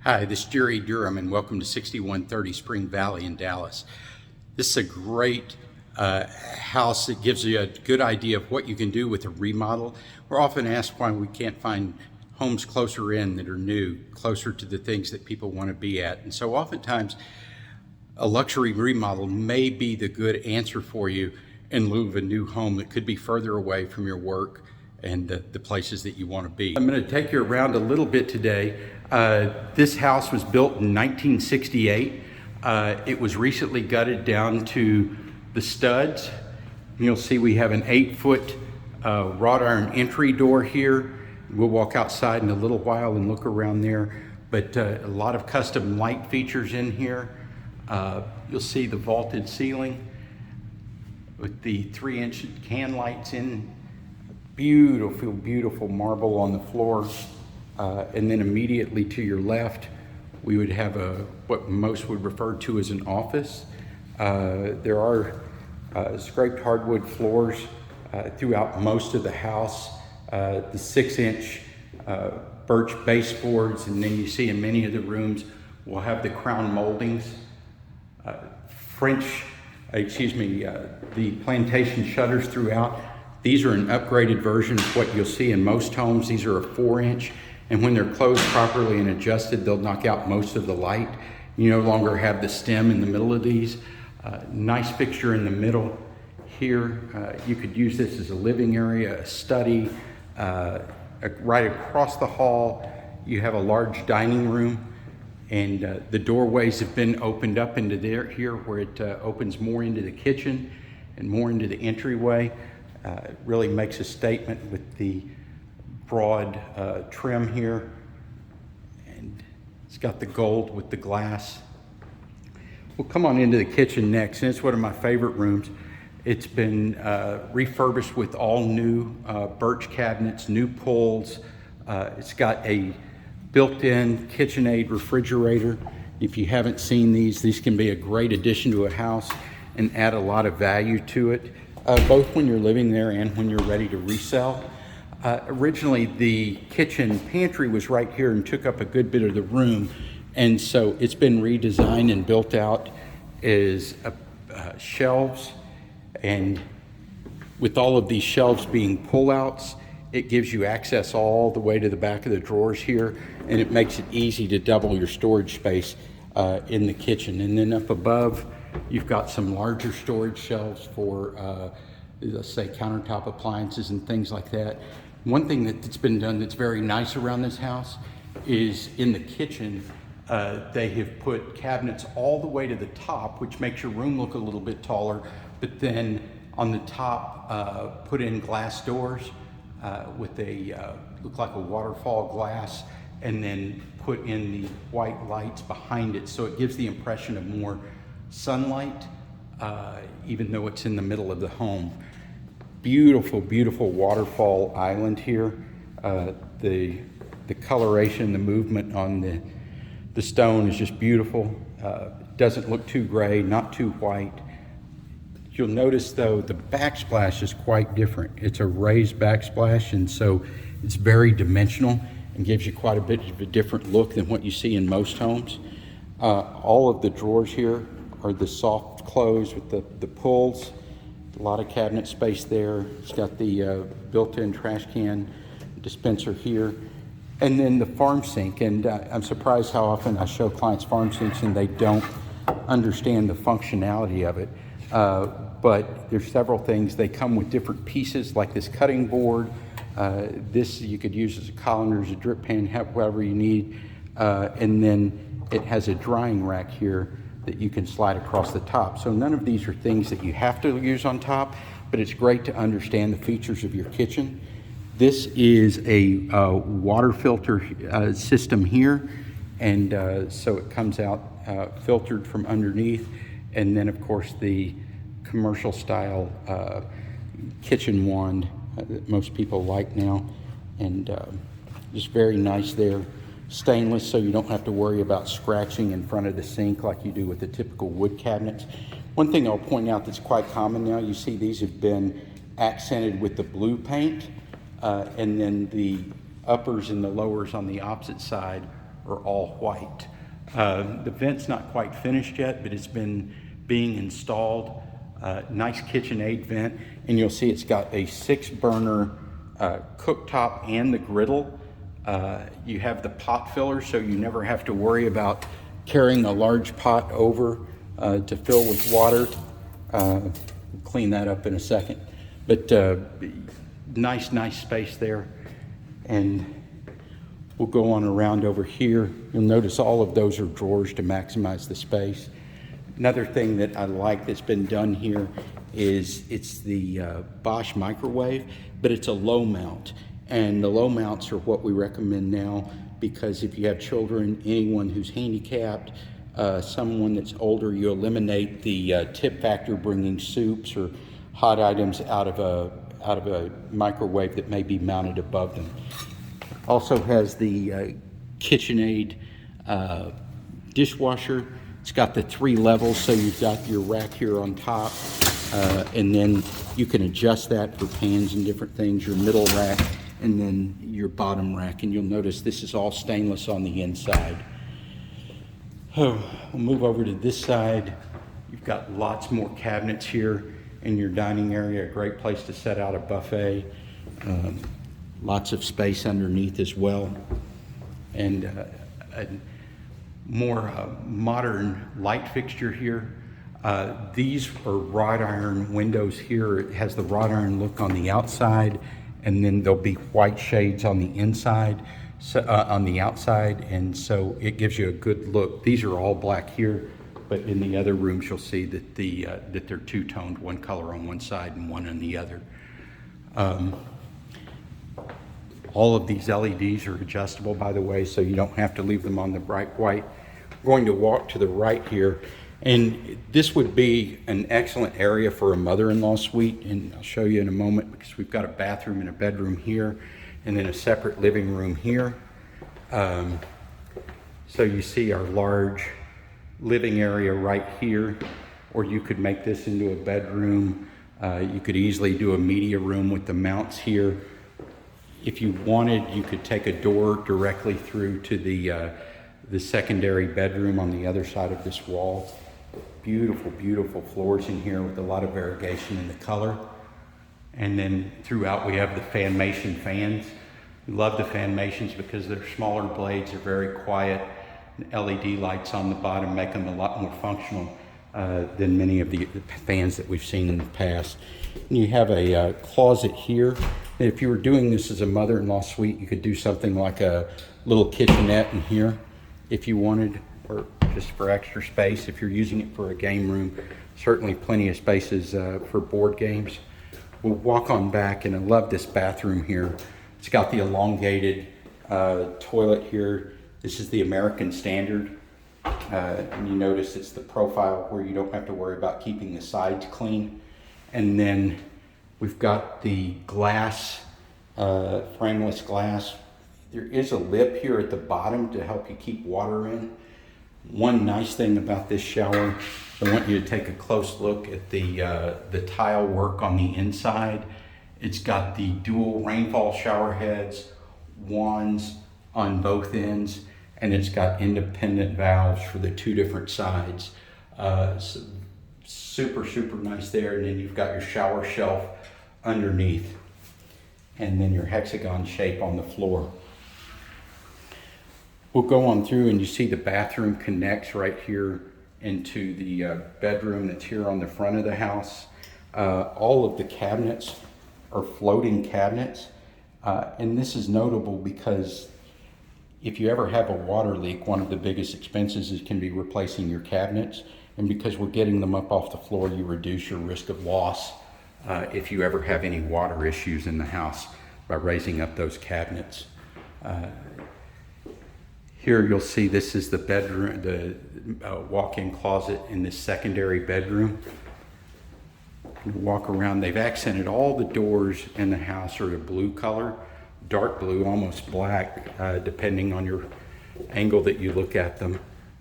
Hi, this is Jerry Durham, and welcome to 6130 Spring Valley in Dallas. This is a great house that gives you a good idea of what you can do with a remodel. We're often asked why we can't find homes closer in that are new, closer to the things that people want to be at. And so oftentimes, a luxury remodel may be the good answer for you in lieu of a new home that could be further away from your work and the places that you want to be. I'm going to take you around a little bit today. This house was built in 1968. It was recently gutted down to the studs. You'll see we have an 8-foot wrought iron entry door here. We'll walk outside in a little while and look around there, but a lot of custom light features in here. You'll see the vaulted ceiling with the 3-inch can lights in. Beautiful, beautiful marble on the floor. And then immediately to your left, we would have what most would refer to as an office. There are scraped hardwood floors throughout most of the house. The 6-inch birch baseboards, and then you see in many of the rooms, we'll have the crown moldings. The plantation shutters throughout. These are an upgraded version of what you'll see in most homes. These are a 4-inch, and when they're closed properly and adjusted, they'll knock out most of the light. You no longer have the stem in the middle of these. Nice fixture in the middle here. You could use this as a living area, a study. Right across the hall, you have a large dining room, and the doorways have been opened up into here where it opens more into the kitchen and more into the entryway. It really makes a statement with the broad trim here, and it's got the gold with the glass. We'll come on into the kitchen next, and it's one of my favorite rooms. It's been refurbished with all new birch cabinets, new pulls. It's got a built-in KitchenAid refrigerator. If you haven't seen these can be a great addition to a house and add a lot of value to it, both when you're living there and when you're ready to resell. Originally, the kitchen pantry was right here and took up a good bit of the room, and so it's been redesigned and built out as shelves, and with all of these shelves being pull-outs, it gives you access all the way to the back of the drawers here, and it makes it easy to double your storage space in the kitchen. And then up above, you've got some larger storage shelves for, let's say, countertop appliances and things like that. One thing that's been done that's very nice around this house is in the kitchen, they have put cabinets all the way to the top, which makes your room look a little bit taller, but then on the top, put in glass doors with look like a waterfall glass, and then put in the white lights behind it, so it gives the impression of more sunlight, even though it's in the middle of the home. Beautiful, beautiful waterfall island here. The coloration, the movement on the stone is just beautiful. Doesn't look too gray, not too white. You'll notice though the backsplash is quite different. It's a raised backsplash, and so it's very dimensional and gives you quite a bit of a different look than what you see in most homes. All of the drawers here are the soft close with the pulls. A lot of cabinet space there. It's got the built-in trash can dispenser here. And then the farm sink, and I'm surprised how often I show clients farm sinks and they don't understand the functionality of it. But there's several things. They come with different pieces, like this cutting board. This you could use as a colander, as a drip pan, whatever you need. And then it has a drying rack here that you can slide across the top. So none of these are things that you have to use on top, but it's great to understand the features of your kitchen. This is a water filter system here, and so it comes out filtered from underneath, and then of course the commercial style kitchen wand that most people like now, and just very nice there. Stainless, so you don't have to worry about scratching in front of the sink like you do with the typical wood cabinets. One thing I'll point out that's quite common now, you see these have been accented with the blue paint, and then the uppers and the lowers on the opposite side are all white. The vent's not quite finished yet, but it's been being installed. Nice KitchenAid vent, and you'll see it's got a 6-burner cooktop and the griddle. You have the pot filler, so you never have to worry about carrying a large pot over to fill with water. We'll clean that up in a second. But nice space there. And we'll go on around over here. You'll notice all of those are drawers to maximize the space. Another thing that I like that's been done here is it's the Bosch microwave, but it's a low mount. And the low mounts are what we recommend now, because if you have children, anyone who's handicapped, someone that's older, you eliminate the tip factor bringing soups or hot items out of a microwave that may be mounted above them. Also has the KitchenAid dishwasher. It's got the 3 levels, so you've got your rack here on top, and then you can adjust that for pans and different things, your middle rack, and then your bottom rack. And you'll notice this is all stainless on the inside. Oh, we'll move over to this side. You've got lots more cabinets here in your dining area, a great place to set out a buffet. Lots of space underneath as well. And a more modern light fixture here. These are wrought iron windows here. It has the wrought iron look on the outside, and then there'll be white shades on the inside, on the outside, and so it gives you a good look. These are all black here, but in the other rooms you'll see that that they're two-toned, one color on one side and one on the other. All of these LEDs are adjustable, by the way, so you don't have to leave them on the bright white. We're going to walk to the right here, and this would be an excellent area for a mother-in-law suite, and I'll show you in a moment, because we've got a bathroom and a bedroom here, and then a separate living room here. So you see our large living area right here, or you could make this into a bedroom. You could easily do a media room with the mounts here. If you wanted, you could take a door directly through to the secondary bedroom on the other side of this wall. Beautiful, beautiful floors in here with a lot of variegation in the color. And then throughout we have the Fanmation fans. We love the Fanmations because they're smaller blades, they're very quiet. LED lights on the bottom make them a lot more functional than many of the fans that we've seen in the past. And you have a closet here. And if you were doing this as a mother-in-law suite, you could do something like a little kitchenette in here if you wanted, or just for extra space. If you're using it for a game room, certainly plenty of spaces for board games. We'll walk on back, and I love this bathroom here. It's got the elongated toilet here. This is the American standard. And you notice it's the profile where you don't have to worry about keeping the sides clean. And then we've got the glass, frameless glass. There is a lip here at the bottom to help you keep water in. One nice thing about this shower, I want you to take a close look at the tile work on the inside. It's got the dual rainfall shower heads, wands on both ends, and it's got independent valves for the 2 different sides. So super, super nice there. And then you've got your shower shelf underneath, and then your hexagon shape on the floor. We'll go on through, and you see the bathroom connects right here into the bedroom that's here on the front of the house. All of the cabinets are floating cabinets, and this is notable because if you ever have a water leak, one of the biggest expenses can be replacing your cabinets, and because we're getting them up off the floor, you reduce your risk of loss if you ever have any water issues in the house by raising up those cabinets. Here you'll see this is the bedroom, the walk-in closet in this secondary bedroom. You walk around, they've accented all the doors in the house are a blue color, dark blue, almost black, depending on your angle that you look at them.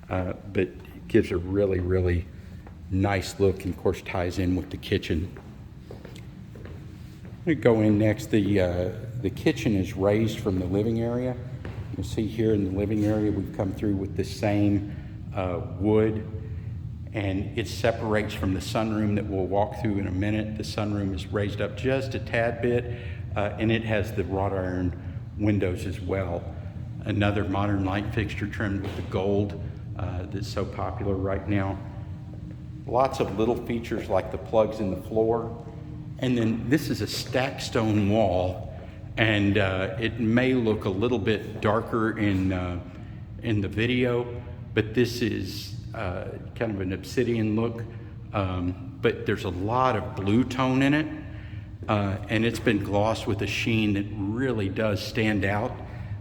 But it gives a really, really nice look, and of course ties in with the kitchen. We go in next. The kitchen is raised from the living area, You'll see here in the living area, we've come through with the same wood, and it separates from the sunroom that we'll walk through in a minute. The sunroom is raised up just a tad bit, and it has the wrought iron windows as well. Another modern light fixture trimmed with the gold that's so popular right now. Lots of little features like the plugs in the floor. And then this is a stacked stone wall, and it may look a little bit darker in the video, but this is kind of an obsidian look, but there's a lot of blue tone in it, and it's been glossed with a sheen that really does stand out.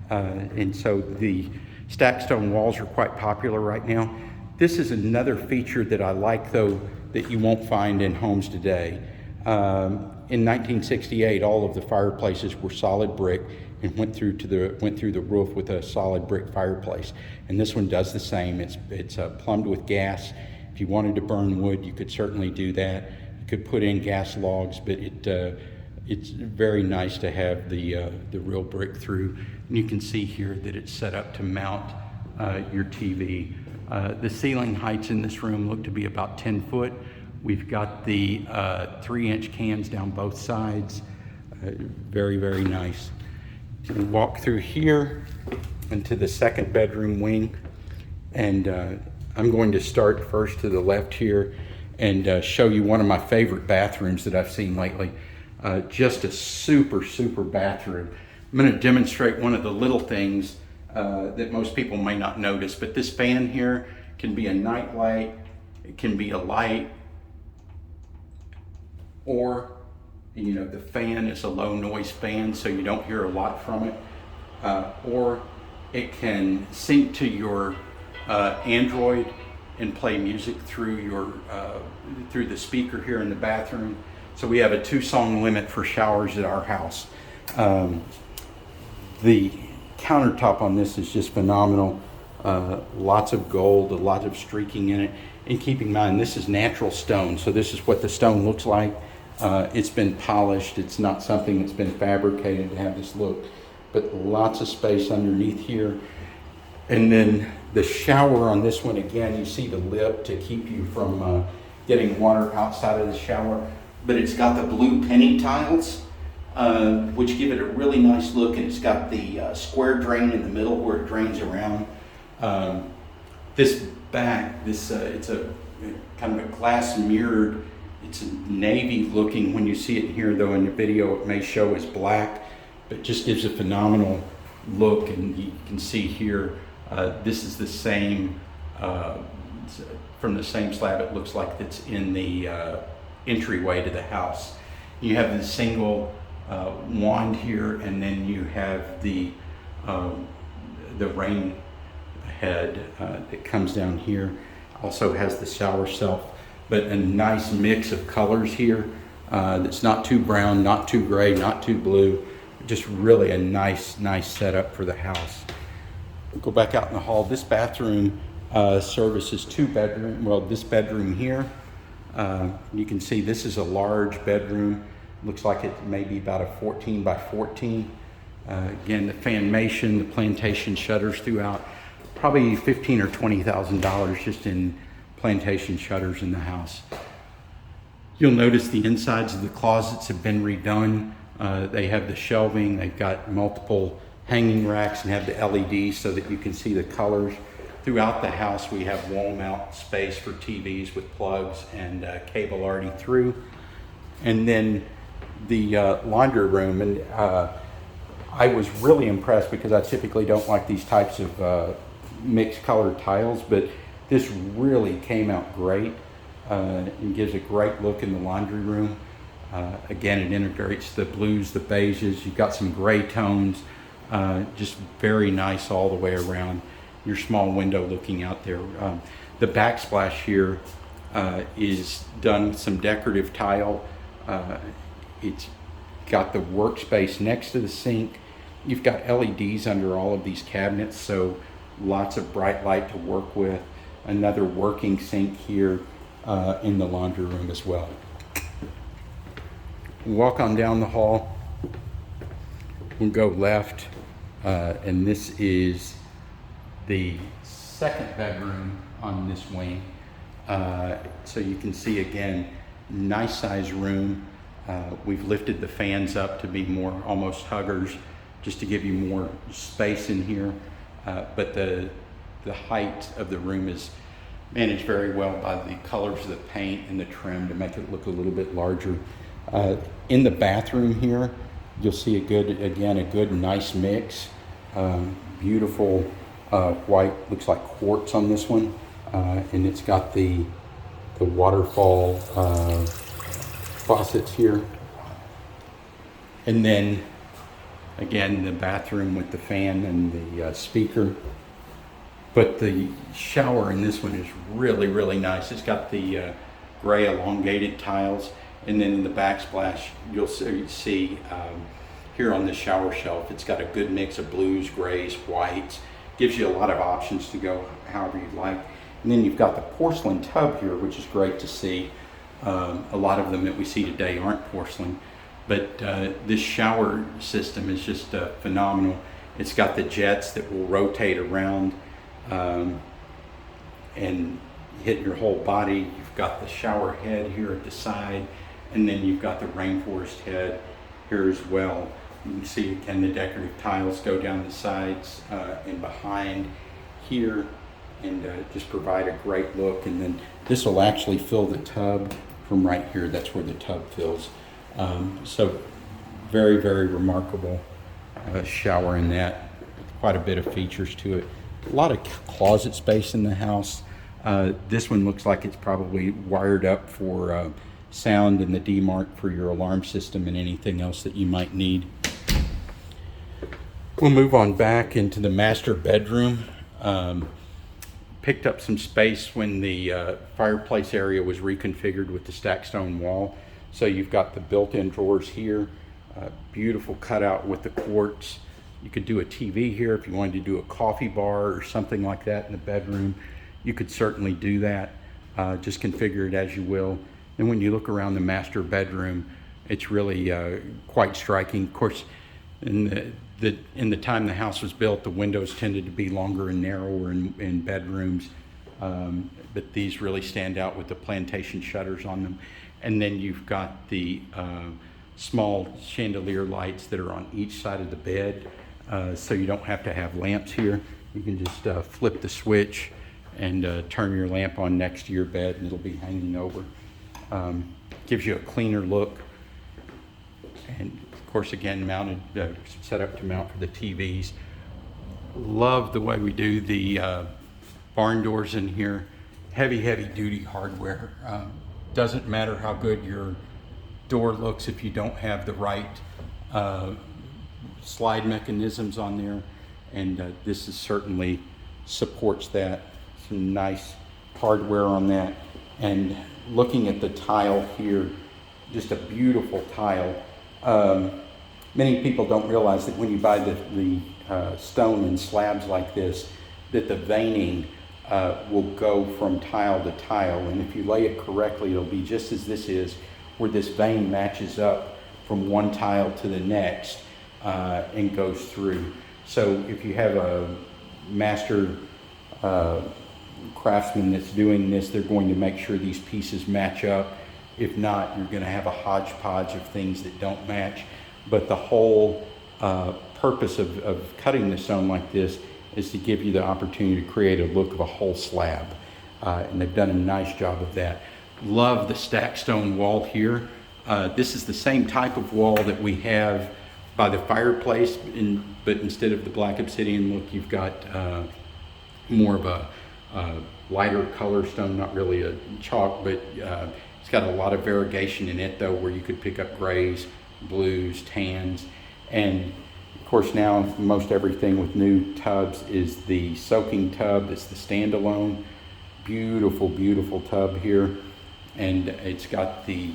And so the stacked stone walls are quite popular right now. This is another feature that I like, though, that you won't find in homes today. In 1968, all of the fireplaces were solid brick and went through the roof with a solid brick fireplace. And this one does the same. It's plumbed with gas. If you wanted to burn wood, you could certainly do that. You could put in gas logs, but it's very nice to have the real brick through. And you can see here that it's set up to mount your TV. The ceiling heights in this room look to be about 10 foot. We've got the 3-inch cans down both sides. Very, very nice. We walk through here into the second bedroom wing. And I'm going to start first to the left here and show you one of my favorite bathrooms that I've seen lately. Just a super, super bathroom. I'm going to demonstrate one of the little things that most people may not notice, but this fan here can be a night light, it can be a light, or the fan is a low noise fan so you don't hear a lot from it, or it can sync to your Android and play music through through the speaker here in the bathroom. So we have a 2-song limit for showers at our house. The countertop on this is just phenomenal. Lots of gold, a lot of streaking in it. And keep in mind, this is natural stone, so this is what the stone looks like. It's been polished. It's not something that's been fabricated to have this look, but lots of space underneath here. And then the shower on this one, again, you see the lip to keep you from getting water outside of the shower, but it's got the blue penny tiles, which give it a really nice look, and it's got the square drain in the middle where it drains around. This back, it's a kind of a glass mirrored, it's navy looking. When you see it here, though, in the video, it may show as black, but just gives a phenomenal look. And you can see here, this is the same, from the same slab it looks like that's in the entryway to the house. You have the single wand here, and then you have the rain head that comes down here. Also has the shower shelf, but a nice mix of colors here that's not too brown, not too gray, not too blue. Just really a nice setup for the house. We'll go back out in the hall. This bathroom services 2 bedrooms. Well, this bedroom here, you can see this is a large bedroom. Looks like it may be about a 14 by 14. Again, the fanmation, the plantation shutters throughout. Probably $15,000 or $20,000 just in plantation shutters in the house. You'll notice the insides of the closets have been redone. They have the shelving. They've got multiple hanging racks and have the LEDs so that you can see the colors. Throughout the house, we have wall mount space for TVs with plugs and cable already through. And then the laundry room, and I was really impressed because I typically don't like these types of mixed colored tiles, but this really came out great and gives a great look in the laundry room. Again, it integrates the blues, the beiges. You've got some gray tones, just very nice all the way around. Your small window looking out there. The backsplash here is done with some decorative tile. It's got the workspace next to the sink. You've got LEDs under all of these cabinets, so lots of bright light to work with. Another working sink here in the laundry room as well. Walk on down the hall. We'll go left. And this is the second bedroom on this wing. So you can see again, nice size room. We've lifted the fans up to be more almost huggers, just to give you more space in here. But the height of the room is managed very well by the colors of the paint and the trim to make it look a little bit larger. In the bathroom here, you'll see a good nice mix. Beautiful white, looks like quartz on this one. And it's got the waterfall faucets here. And then again, the bathroom with the fan and the speaker. But the shower in this one is really, really nice. It's got the gray elongated tiles. And then in the backsplash, you'll see here on the shower shelf, it's got a good mix of blues, grays, whites. Gives you a lot of options to go however you'd like. And then you've got the porcelain tub here, which is great to see. A lot of them that we see today aren't porcelain. But this shower system is just phenomenal. It's got the jets that will rotate around and hit your whole body. You've got the shower head here at the side, and then you've got the rainforest head here as well. You can see again the decorative tiles go down the sides and behind here, and just provide a great look. And then this will actually fill the tub from right here. That's where the tub fills. So very, very remarkable shower in that. Quite a bit of features to it. A lot of closet space in the house. This one looks like it's probably wired up for sound and the D-Mark for your alarm system and anything else that you might need. We'll move on back into the master bedroom. Picked up some space when the fireplace area was reconfigured with the stacked stone wall. So you've got the built-in drawers here, beautiful cutout with the quartz. You could do a TV here if you wanted to do a coffee bar or something like that in the bedroom. You could certainly do that. Just configure it as you will. And when you look around the master bedroom, it's really quite striking. Of course, in the time the house was built, the windows tended to be longer and narrower in bedrooms, but these really stand out with the plantation shutters on them. And then you've got the small chandelier lights that are on each side of the bed, so you don't have to have lamps here. You can just flip the switch and turn your lamp on next to your bed, and it'll be hanging over. Gives you a cleaner look. And of course, again, mounted, set up to mount for the TVs. Love the way we do the barn doors in here. Heavy, heavy duty hardware. Doesn't matter how good your door looks if you don't have the right slide mechanisms on there. And this is certainly supports that. Some nice hardware on that. And looking at the tile here, just a beautiful tile. Many people don't realize that when you buy the stone in slabs like this, that the veining will go from tile to tile. And if you lay it correctly, it'll be just as this is, where this vein matches up from one tile to the next and goes through. So if you have a master craftsman that's doing this, they're going to make sure these pieces match up. If not, you're going to have a hodgepodge of things that don't match. But the whole purpose of cutting the stone like this is to give you the opportunity to create a look of a whole slab. And they've done a nice job of that. Love the stacked stone wall here. This is the same type of wall that we have by the fireplace, but instead of the black obsidian look, you've got more of a lighter color stone, not really a chalk, but it's got a lot of variegation in it though, where you could pick up grays, blues, tans. And of course now most everything with new tubs is the soaking tub. It's the standalone. Beautiful, beautiful tub here. And it's got the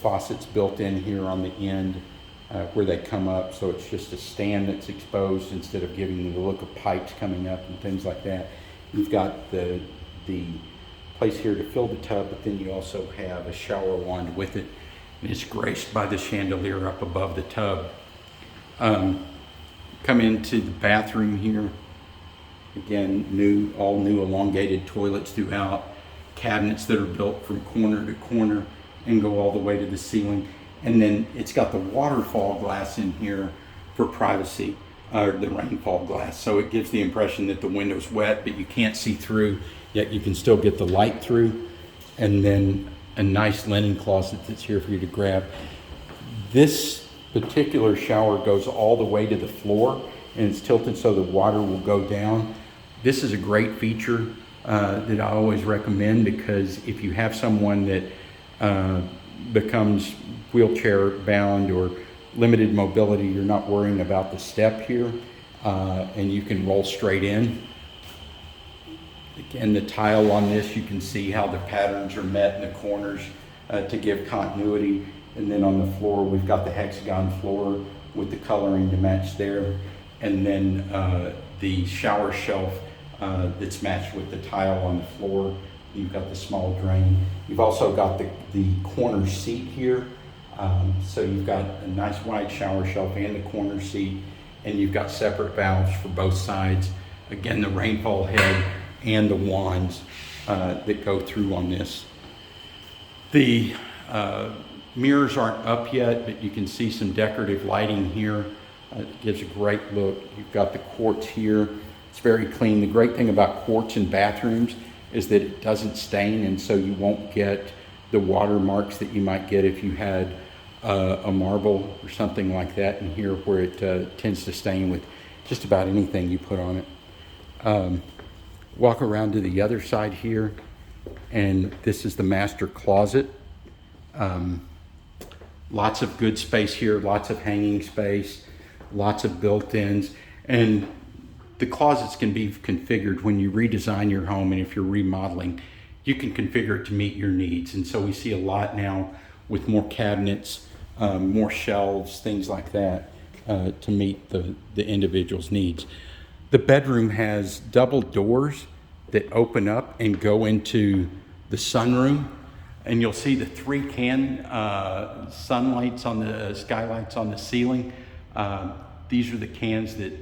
faucets built in here on the end where they come up. So it's just a stand that's exposed instead of giving you the look of pipes coming up and things like that. You've got the place here to fill the tub, but then you also have a shower wand with it. And it's graced by the chandelier up above the tub. Come into the bathroom here. Again, all new elongated toilets throughout, cabinets that are built from corner to corner and go all the way to the ceiling. And then it's got the waterfall glass in here for privacy, or the rainfall glass. So it gives the impression that the window's wet, but you can't see through, yet you can still get the light through. And then a nice linen closet that's here for you to grab. This particular shower goes all the way to the floor, and it's tilted so the water will go down. This is a great feature that I always recommend, because if you have someone that becomes wheelchair bound or limited mobility, you're not worrying about the step here, and you can roll straight in. Again, the tile on this, you can see how the patterns are met in the corners to give continuity. And then on the floor, we've got the hexagon floor with the coloring to match there. And then the shower shelf that's matched with the tile on the floor. You've got the small drain. You've also got the corner seat here. So you've got a nice wide shower shelf and the corner seat, and you've got separate valves for both sides. Again, the rainfall head and the wands that go through on this. The mirrors aren't up yet, but you can see some decorative lighting here. It gives a great look. You've got the quartz here. It's very clean. The great thing about quartz in bathrooms is that it doesn't stain, and so you won't get the water marks that you might get if you had a marble or something like that in here, where it tends to stain with just about anything you put on it. Walk around to the other side here, and this is the master closet. Lots of good space here, lots of hanging space, lots of built-ins, and the closets can be configured when you redesign your home, and if you're remodeling, you can configure it to meet your needs. And so we see a lot now with more cabinets, more shelves, things like that, to meet the individual's needs. The bedroom has double doors that open up and go into the sunroom. And you'll see the 3 can sunlights on the skylights on the ceiling. These are the cans that,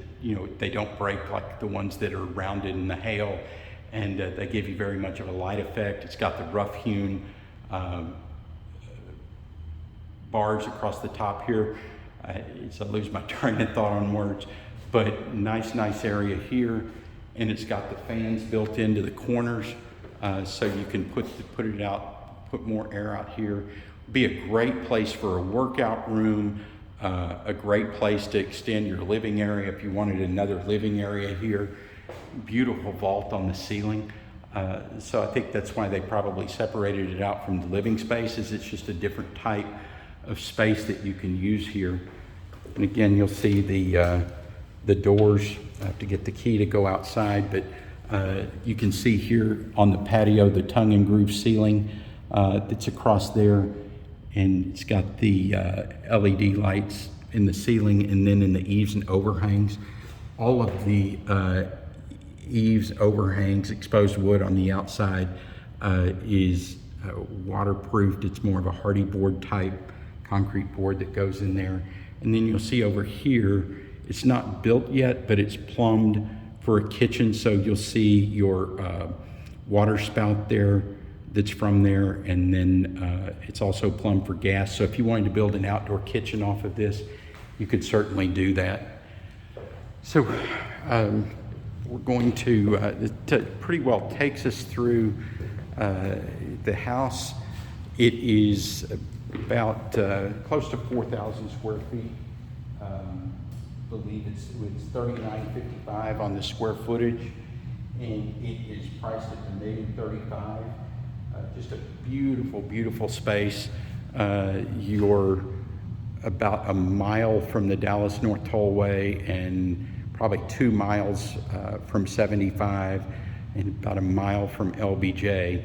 they don't break like the ones that are rounded in the hail, and they give you very much of a light effect. It's got the rough hewn bars across the top here. I lose my train of thought on words, but nice area here. And it's got the fans built into the corners, so you can put more air out here. Be a great place for a workout room, a great place to extend your living area if you wanted another living area here. Beautiful vault on the ceiling. So I think that's why they probably separated it out from the living space, is it's just a different type of space that you can use here. And again, you'll see the doors. I have to get the key to go outside, but you can see here on the patio the tongue and groove ceiling that's across there, and it's got the LED lights in the ceiling, and then in the eaves and overhangs. All of the eaves, overhangs, exposed wood on the outside is waterproofed. It's more of a hardy board type concrete board that goes in there. And then you'll see over here, it's not built yet, but it's plumbed for a kitchen. So you'll see your water spout there that's from there, and then it's also plumbed for gas. So if you wanted to build an outdoor kitchen off of this, you could certainly do that. So we're going to pretty well takes us through the house. It is about close to 4,000 square feet. I believe it's $39.55 on the square footage, and it is priced at $1,035,000. Just a beautiful space. You're about a mile from the Dallas North Tollway, and probably 2 miles from 75, and about a mile from LBJ.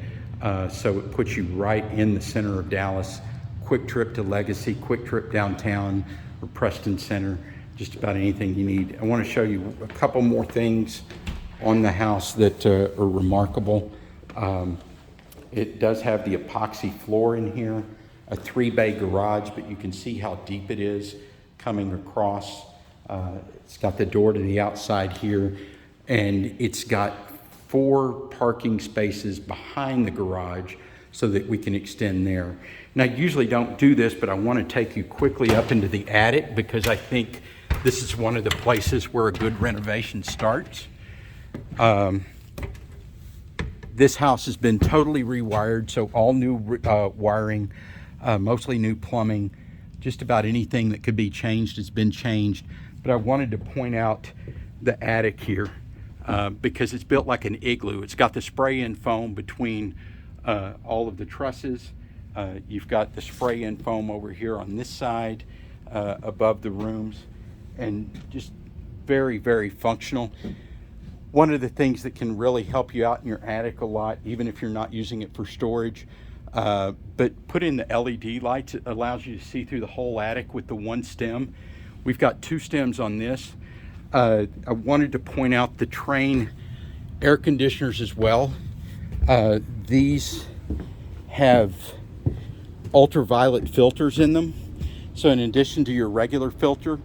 So it puts you right in the center of Dallas. Quick trip to Legacy, quick trip downtown or Preston Center, just about anything you need. I want to show you a couple more things on the house that are remarkable. It does have the epoxy floor in here, a 3-bay garage, but you can see how deep it is coming across. It's got the door to the outside here, and it's got 4 parking spaces behind the garage so that we can extend there. And I usually don't do this, but I want to take you quickly up into the attic because I think this is one of the places where a good renovation starts. This house has been totally rewired, so all new wiring, mostly new plumbing. Just about anything that could be changed has been changed. But I wanted to point out the attic here because it's built like an igloo. It's got the spray-in foam between all of the trusses. You've got the spray-in foam over here on this side above the rooms, and just very, very functional. One of the things that can really help you out in your attic a lot, even if you're not using it for storage, but put in the LED lights. It allows you to see through the whole attic with the one stem. We've got 2 stems on this. I wanted to point out the Trane air conditioners as well. These have ultraviolet filters in them. So in addition to your regular filter,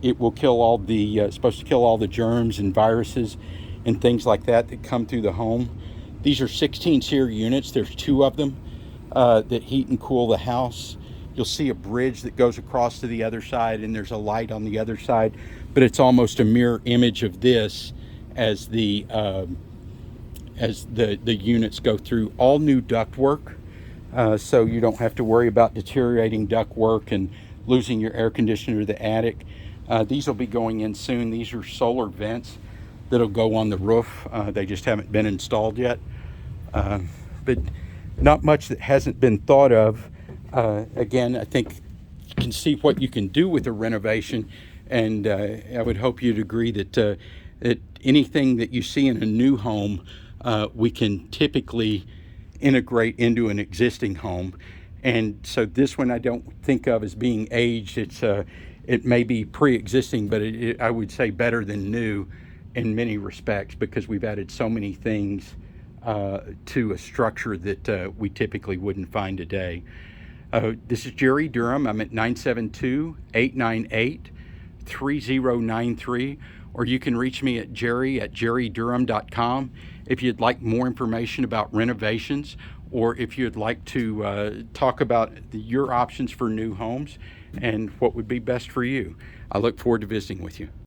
it will kill all the, supposed to kill all the germs and viruses and things like that that come through the home. These are 16 SEER units. There's 2 of them that heat and cool the house. You'll see a bridge that goes across to the other side, and there's a light on the other side, but it's almost a mirror image of this as the units go through. All new ductwork, so you don't have to worry about deteriorating ductwork and losing your air conditioner to the attic. These will be going in soon. These are solar vents that'll go on the roof. They just haven't been installed yet. But not much that hasn't been thought of. Again, I think you can see what you can do with a renovation, and I would hope you'd agree that, that anything that you see in a new home, we can typically integrate into an existing home. And so this one I don't think of as being aged. It may be pre-existing, but I would say better than new in many respects, because we've added so many things to a structure that we typically wouldn't find today. This is Jerry Durham. I'm at 972-898-3093, or you can reach me at jerry@jerrydurham.com if you'd like more information about renovations, or if you'd like to talk about your options for new homes and what would be best for you. I look forward to visiting with you.